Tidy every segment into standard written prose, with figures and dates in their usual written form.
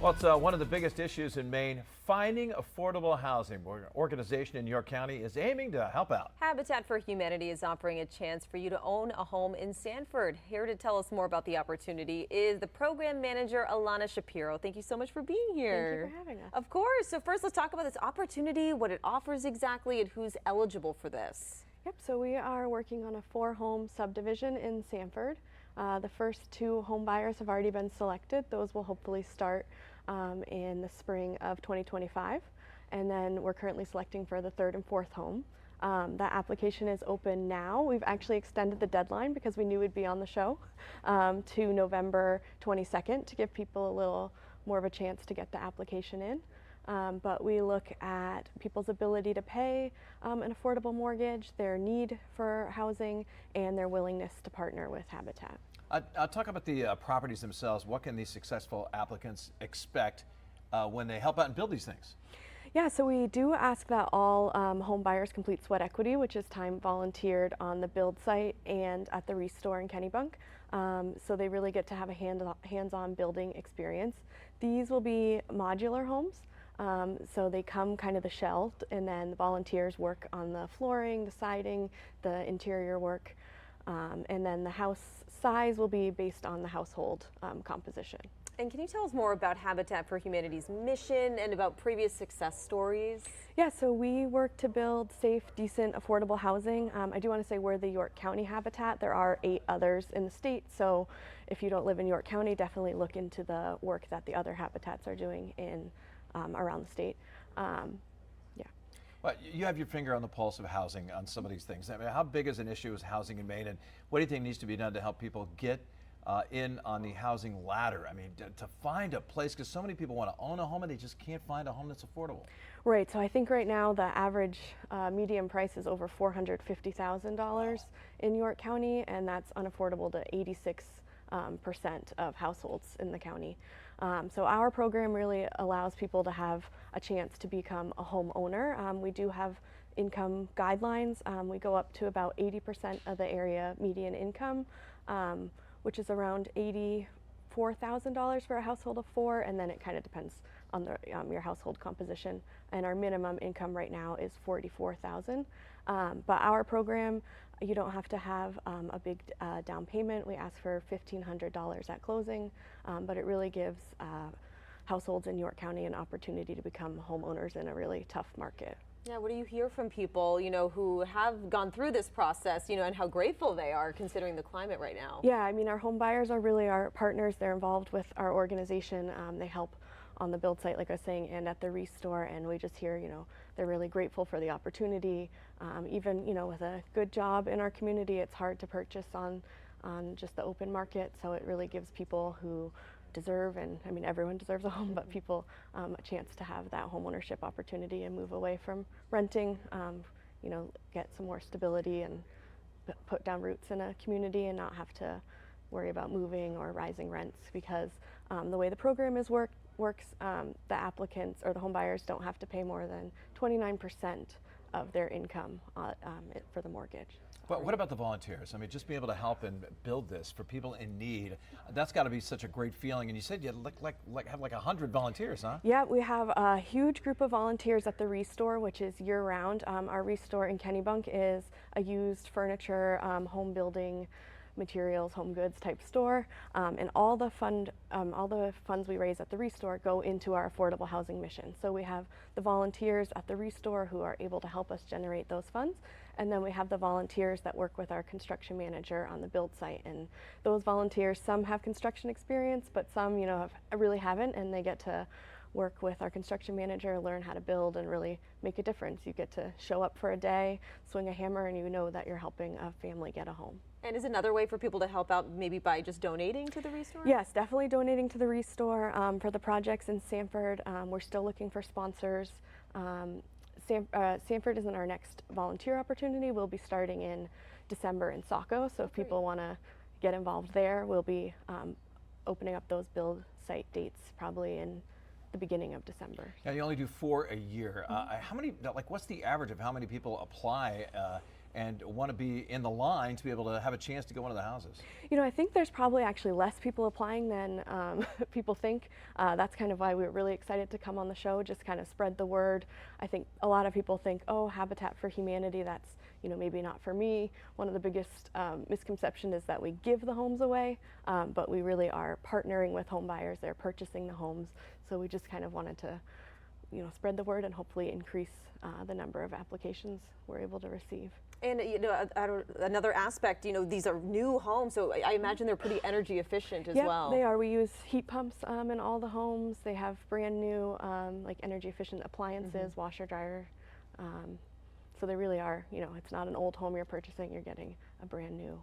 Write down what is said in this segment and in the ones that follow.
Well, it's one of the biggest issues in Maine, finding affordable housing. An organization in York County is aiming to help out. Habitat for Humanity is offering a chance for you to own a home in Sanford. Here to tell us more about the opportunity is the program manager, Alana Shapiro. Thank you so much for being here. Thank you for having us. Of course. So first, let's talk about this opportunity, what it offers exactly, and who's eligible for this. Yep, so we are working on a 4-home subdivision in Sanford. The first 2 home buyers have already been selected. Those will hopefully start in the spring of 2025. And then we're currently selecting for the 3rd and 4th home. That application is open now. We've actually extended the deadline because we knew we'd be on the show to November 22nd to give people a little more of a chance to get the application in. But we look at people's ability to pay an affordable mortgage, their need for housing, and their willingness to partner with Habitat. I'll talk about the properties themselves. What can these successful applicants expect when they help out and build these things? Yeah, so we do ask that all home buyers complete sweat equity, which is time volunteered on the build site and at the Restore in Kennebunk. So they really get to have a hands-on building experience. These will be modular homes. So they come kind of the shell, and then the volunteers work on the flooring, the siding, the interior work, and then the house size will be based on the household composition. And can you tell us more about Habitat for Humanity's mission and about previous success stories? Yeah, so we work to build safe, decent, affordable housing. I do want to say we're the York County Habitat. There are 8 others in the state, so if you don't live in York County, definitely look into the work that the other habitats are doing in around the state. Well, you have your finger on the pulse of housing on some of these things. I mean, how big is an issue is housing in Maine, and what do you think needs to be done to help people get in on the housing ladder? I mean, to find a place, because so many people want to own a home and they just can't find a home that's affordable. Right, so I think right now the average median price is over $450,000 in York County, and that's unaffordable to 86% of households in the county. So our program really allows people to have a chance to become a homeowner. We do have income guidelines. We go up to about 80% of the area median income, which is around $84,000 for a household of 4, and then it kind of depends on your household composition. And our minimum income right now is $44,000. But our program, you don't have to have a big down payment. We ask for $1,500 at closing, but it really gives households in York County an opportunity to become homeowners in a really tough market. Yeah, what do you hear from people, who have gone through this process, and how grateful they are considering the climate right now? Yeah, I mean, our home buyers are really our partners. They're involved with our organization. They help on the build site, like I was saying, and at the Restore, and we just hear, they're really grateful for the opportunity. Even, with a good job in our community, it's hard to purchase on just the open market, so it really gives people who deserve, and I mean everyone deserves a home, but people a chance to have that home ownership opportunity and move away from renting, get some more stability and put down roots in a community and not have to worry about moving or rising rents, because the way the program works, the applicants or the home buyers don't have to pay more than 29% of their income for the mortgage. But what about the volunteers? I mean, just being able to help and build this for people in need, that's got to be such a great feeling. And you said you have like 100 volunteers, huh? Yeah, we have a huge group of volunteers at the Restore, which is year-round. Our Restore in Kennebunk is a used furniture, home building materials, home goods type store, and all the funds we raise at the Restore go into our affordable housing mission. So we have the volunteers at the Restore who are able to help us generate those funds, and then we have the volunteers that work with our construction manager on the build site. And those volunteers, some have construction experience, but some, really haven't, and they get to work with our construction manager, learn how to build, and really make a difference. You get to show up for a day, swing a hammer, and you know that you're helping a family get a home. And is another way for people to help out maybe by just donating to the Restore? Yes, definitely donating to the Restore. For the projects in Sanford, we're still looking for sponsors. Sanford isn't our next volunteer opportunity. We'll be starting in December in Saco, so if people want to get involved there, we'll be opening up those build site dates probably in the beginning of December. Yeah, you only do 4 a year. How many, what's the average of how many people apply and want to be in the line to be able to have a chance to go into the houses? You know, I think there's probably actually less people applying than people think. That's kind of why we were really excited to come on the show, just kind of spread the word. I think a lot of people think, oh, Habitat for Humanity, that's, you know, maybe not for me. One of the biggest misconceptions is that we give the homes away, but we really are partnering with home buyers. They're purchasing the homes. So we just kind of wanted to, you know, spread the word and hopefully increase the number of applications we're able to receive. And you know, another aspect, you know, these are new homes, so I imagine they're pretty energy efficient as well. They are. We use heat pumps in all the homes. They have brand new, like energy efficient appliances, washer, dryer. So they really are. You know, it's not an old home you're purchasing. You're getting a brand new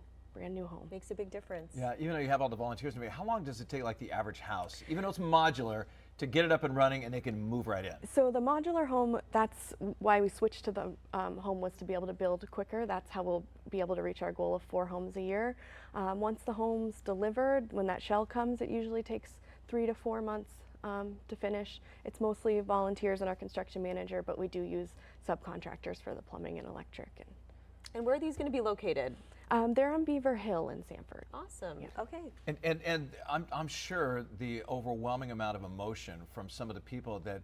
home. Makes a big difference. Yeah, even though you have all the volunteers, how long does it take, like the average house, even though it's modular, to get it up and running and they can move right in? So the modular home, that's why we switched to the home, was to be able to build quicker. That's how we'll be able to reach our goal of 4 homes a year. Once the home's delivered, when that shell comes, it usually takes 3 to 4 months to finish. It's mostly volunteers and our construction manager, but we do use subcontractors for the plumbing and electric. And where are these going to be located? They're on Beaver Hill in Sanford. Awesome. Yeah. Okay. And I'm sure the overwhelming amount of emotion from some of the people that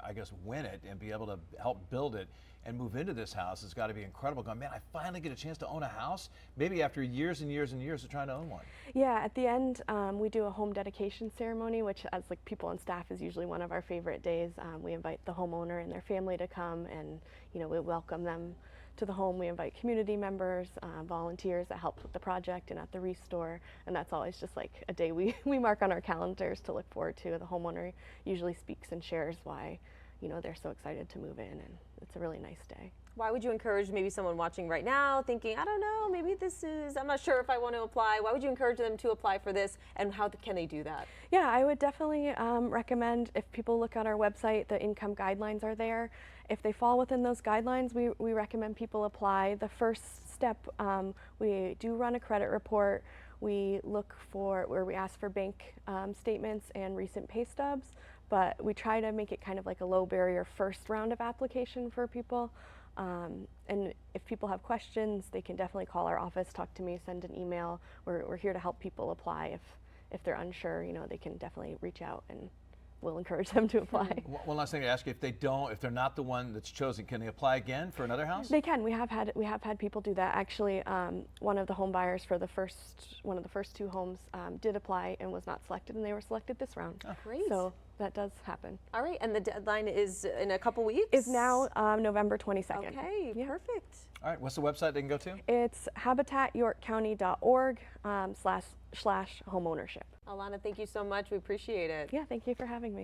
I guess win it and be able to help build it and move into this house has got to be incredible. Going, man, I finally get a chance to own a house, maybe after years and years and years of trying to own one. Yeah, at the end we do a home dedication ceremony, which as like people on staff is usually one of our favorite days. We invite the homeowner and their family to come, and you know, we welcome them to the home. We invite community members, volunteers that help with the project and at the restore, and that's always just like a day we mark on our calendars to look forward to. The homeowner usually speaks and shares why, you know, they're so excited to move in, and it's a really nice day. Why would you encourage maybe someone watching right now thinking, I don't know, maybe I'm not sure if I want to apply. Why would you encourage them to apply for this, and how can they do that? Yeah, I would definitely recommend, if people look at our website, the income guidelines are there. If they fall within those guidelines, we recommend people apply. The first step, we do run a credit report. We look for, where we ask for bank statements and recent pay stubs, but we try to make it kind of like a low barrier first round of application for people. And if people have questions, they can definitely call our office, talk to me, send an email. We're here to help people apply. If they're unsure, you know, they can definitely reach out and we'll encourage them to apply. One last thing to ask you: if they're not the one that's chosen, can they apply again for another house? They can. We have had people do that. Actually, one of the home buyers for one of the first 2 homes did apply and was not selected, and they were selected this round. Oh, great. So that does happen. All right, and the deadline is in a couple weeks? Is now November 22nd. Okay, Yeah. Perfect. All right, what's the website they can go to? It's habitatyorkcounty.org /homeownership. Alana, thank you so much. We appreciate it. Yeah, thank you for having me.